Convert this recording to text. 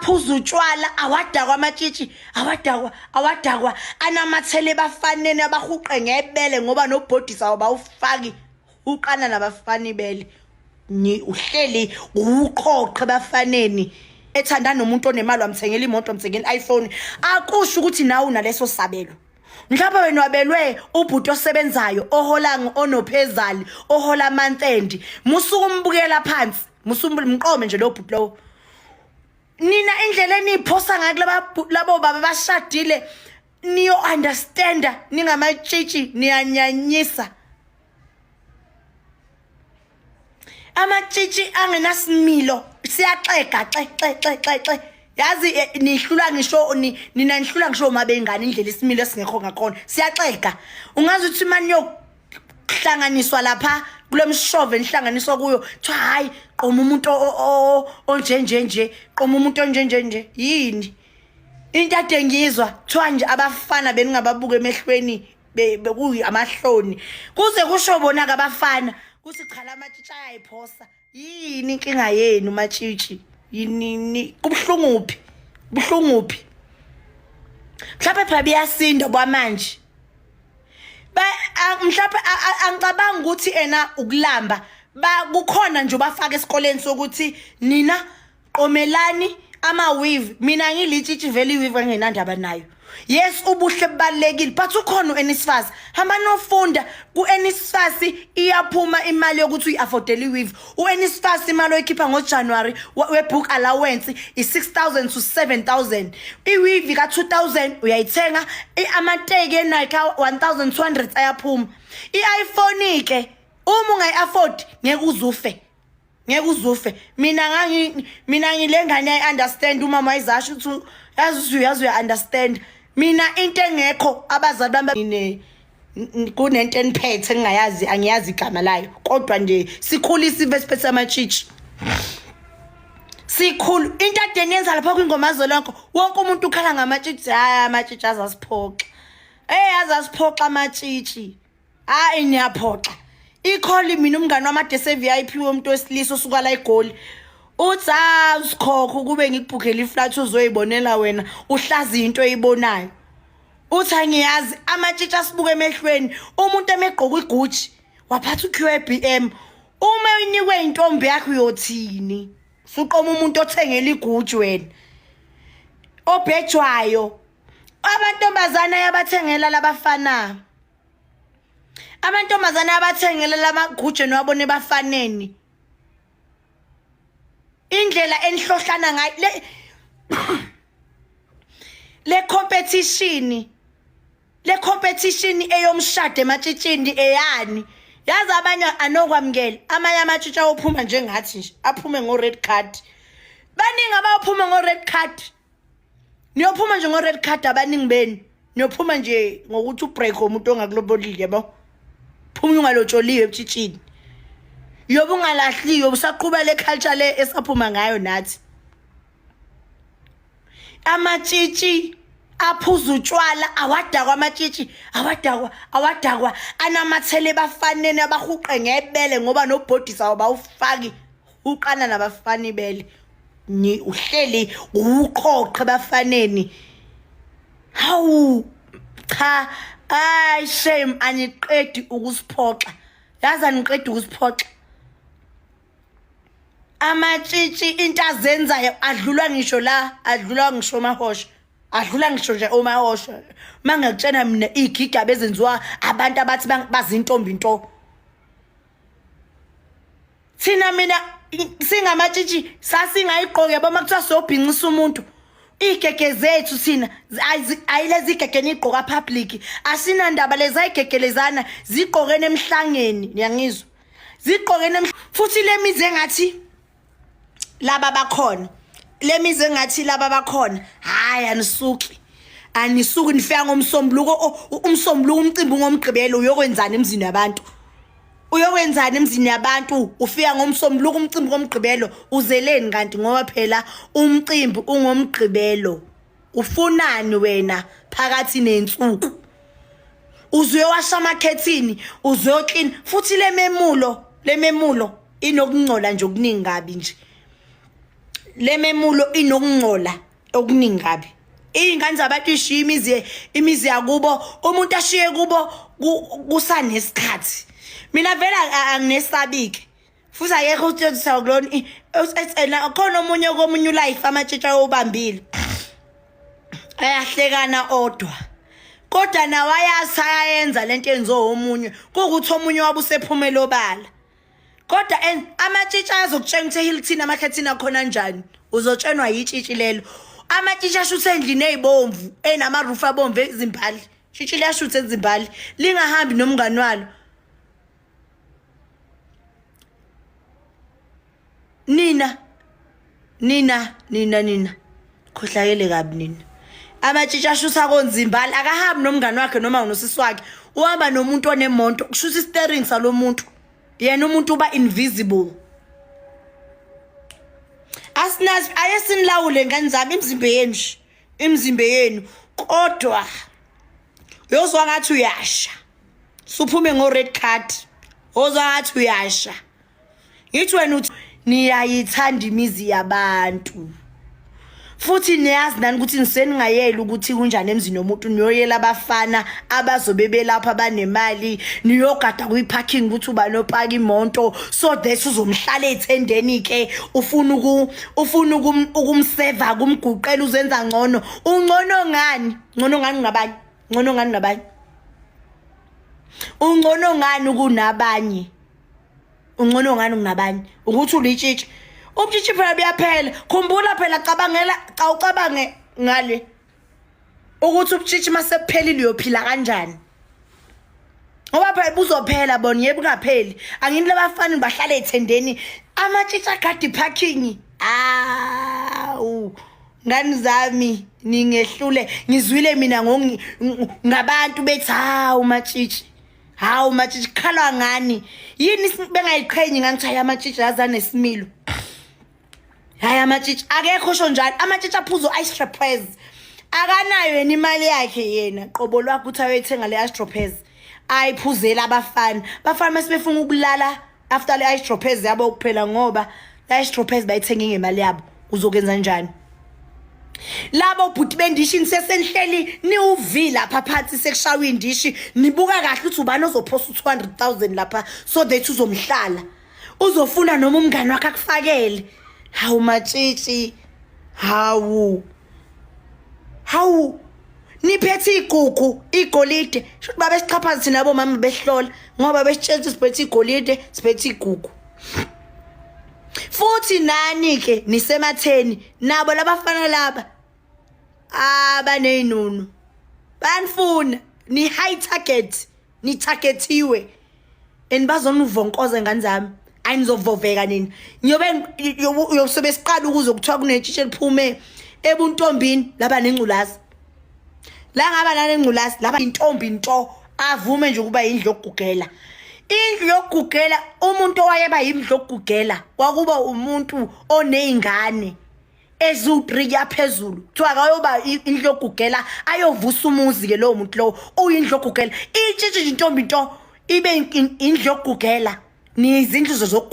aphuza utshwala awadakwa amatshitshi awadakwa anamathele bafanene abahuqe ngebele ngoba nobhodisa awubawufaki uqana nabafani bele uhleli uqoqe bafaneni ethanda nomuntu onemali wamthengela imoto wamthengela iPhone akusho ukuthi nawe unaleso sabelo. Mhlawumbe wena wabelwe ubhuti osebenzayo ohola onophezali ohola month end musuku umbukela phansi musumqome nje lo bhuti lo. Nina indlela eniphosa ngakho labo baba bashadile niyo understanda ningamatshitshi niyanyanyisa. Amatshitshi angenasimilo siyaxega xe yazi nihlula ngisho nina nihlula ngisho uma bengane indlela isimilo singekho ngakhona siyaxega. Ungazi ukuthi manje yokuhlanganiswa lapha kulomshove nihlanganiswa kuyo kuthiwa hayi qoma umuntu onjenjenje qoma umuntu onjenjenje yini into ade ngizwa kuthiwa nje abafana beningababuka emehlweni bekuyi amahloni kuze kusho bona ke abafana kuthi cha la matshitshi ayayiphosa yini inkinga yenu matshitshi yini kubhlunguphi buhlunguphi mhlawumbe phela biyasinda kwamanje mhlawumbe angicabanga ukuthi ena ukulamba kukhona nje bafaka esikoleni sokuthi nina qomelani ama-weave mina ngilitshitshi vele i-weave angenandaba nayo. Yes ubuhle bubalekile but ukhona uNSFAS hamba nofunda kuNSFAS iyaphuma imali yokuthi uyi-affordele i-weave. uNSFAS imali oyikhipha ngoJanuary webook allowance i-6,000 to 7,000 i-weave ka-2,000 uyayithenga amateki eNike 1,200 ayaphuma. I-iPhone ke uma ungayi-afford ngeke uzufe mina ngilengane I-understand umama ayizasho ukuthi yazi uya-understand mina into engekho abazali bami kunento eniphethe engingayazi angiyazi igama layo kodwa nje sikhulisa ivesiphethe amatshitshi sikhulu into ade niyenza lapha kwingoma zonke wonke umuntu ukhala ngamatshitshi hayi amatshitshi azasiphoxa azasiphoxa amatshitshi hayi niyaphoxa ikholi mina umngane wamade se-VIP womuntu wesilisa osuka la eGoli uthi usikhokho kube ngikubhukhela iflat uzoyibonela wena uhlazi into eyibonayo uthi angiyazi amatshitshi asibuke emehlweni umuntu emegqoka iguji waphatha uQBM uma uyinikwe intombi yakho uyothini suqoma umuntu othengela iguji wena obhejwayo abantombazana yabathengela labafana amantombazana abathengela lamaguje nowabone bafaneni indlela enihlohlana ngayo le competition eyomshado ematshitshini eyani yazi abanye anokwamukela amanye amatshitshi awophuma njengathi nje aphume ngo-red card baningi abaphuma ngo-red card niyophuma nje ngo-red card abaningi beni niyophuma nje ngokuthi ubreak umuntu ongakulobolile yabo phuma ungalotsholiwe ebutshitshini yoba ungalahliwe usaqhubela eculture le esaphuma ngayo nathi. Amatshitshi aphuza utshwala awadakwa amatshitshi awadakwa anamathele bafanene abahuqe ngebele ngoba nobhodisa awubawufaki uqana nabafani bele uhleli uqoqe bafaneni hawu cha shame aniqedi ukusiphoxa yazi aniqedi ukusiphoxa. Amatshitshi into azenzayo adlula ngisho la adlula ngisho mahosha adlula ngisho nje omahosha mangakutshena mina igiga bezenziwa abantu abathi bazintombi into thina mina singamatshitshi sasingayiqoki yabo makuthiwa sobhinqisa umuntu igege zethu thina ayilezi igege niqoka public asinandaba lezi ayigegelezana ziqokene emhlangeni ngiyangizwa ziqokene futhi lemize engathi laba bakhona lemize engathi laba bakhona hayi anisuki nifika ngomsombuluko umsombuluko umcimbi ngomgqibelo uyokwenzana emzini yabantu ufika ngomsombuluko umcimbi ngomgqibelo uzeleni kanti ngoba phela umcimbi ungomgqibelo ufunani wena phakathi nensuku uzuyowasha amakhethini uzoyoklina futhi le memulo inokungcola nje okuningi kabi nje lememulo inokungcola okuningi kabi. Ingane zabantu ishiya imizi yakubo, umuntu ashiye kubo kusanesikhathi. Mina vela anginesabike. Futhi ayekho uThixo sakulona khona komunye life amatshitshi ayobambile. Ayahlekana odwa. Kodwa nawe ayayenza lento enzo omunye kukuthi omunye wabu sephumela obala. Kodwa amatshitshi azokutshela ukuthi Hilton amakhathini akhona kanjani. Uzotshenwa yitshitshi lelo. Amatshitshi ashuthe endlini ezibomvu enamarufu abomvu ezimbali. Tshitshi liyashutha ezimbali. Lingahambi nomngani walo. Nina. Khohlakele kabi nina. Amatshitshi ashutha konzimbali akahambi nomngani wakhe noma unosisi wakhe. Uhamba nomuntu onemonto kushutha steering salomuntu. Yena umuntu uba invisible. Asinazi ayesinilawule ngane zami imizimbe yenu kodwa uyozwa ngathi uyasha. Suphume ngo red card. Uzwa ngathi uyasha. Ngithi wena uthi niyayithanda imizi yabantu. Futhi niyazi nani ukuthi niseningayela ukuthi kunjani emzini nomuntu niyoyela abafana abazobe lapha banemali niyogada kuyiparking ukuthi uba nopaka imoto so that uzomhlala ethendeni ke ufuna ukumseva kumguqela uzenza ngcono. Ungcono ngani? Ngcono ngani ngabanye? Ungcono ngani kunabanye? Ungcono ngani kunabanye? Ukuthi ulitshitshi ubutshitshi phela buyaphela. Khumbula phela ucabange ngale ukuthi ubutshitshi masephelile uyophila kanjani. Ngoba phela buzophela bona yebo kungapheli. Angini labafana bahlala ethendeni amatshitshi agadi parking. Ngani zami ningehlule ngizwile mina ngabantu bethi hawu matshitshi. Hawu matshitshi khalwa ngani? Yini bengayiqhenyi ngathi hayi amatshitshi azana nesimilo. Hayi amatshitshi akekho sho njalo. Amatshitshi aphuzo ice akanayo yena imali yakhe yena qobo lwakhe uthi ayethenga le ice ayiphuzela abafana. Bafana masebefuna ukulala after le ice yabo kuphela ngoba le ice bayithenga ngemali yabo. Uzokwenza njani? Labo bhuti bendishi nisesenihleli niuvi lapha phansi sekushawa indishi nibuka kahle ukuthi ubani ozophosa 200,000 lapha so that uzomhlala. Uzofuna noma umngani wakhe akufakele. Hawu matshitshi. Hawu niphethe igugu igolide shothi babe sichaphaza thina abo mama behlola ngoba besitshela siphethe igolide siphethe igugu. Futhi nani ke nisematheni nabo labafana laba abaneyinunu banifuna ni high target ni targetiwe enibazonuvonkoza ngane zami. Ayinizovoveka nina ngiyobe uyosobe siqala ukuze kuthiwa kunetshitshi eliphume ebuntombini laba nengculazi. La ngaba nanengculazi laba intombi into avume nje ukuba indlu yokugugela. Indlu yokugugela umuntu owayeba indlu yokugugela kwakuba umuntu onezingane ezu3 yaphezulu. Kuthiwa akayoba indlu yokugugela ayovusa umuzi ke lo muntu lo uyindlu yokugugela. Itshitshi intombi into ibe indlu yokugugela. Ni izindlu zokugugela.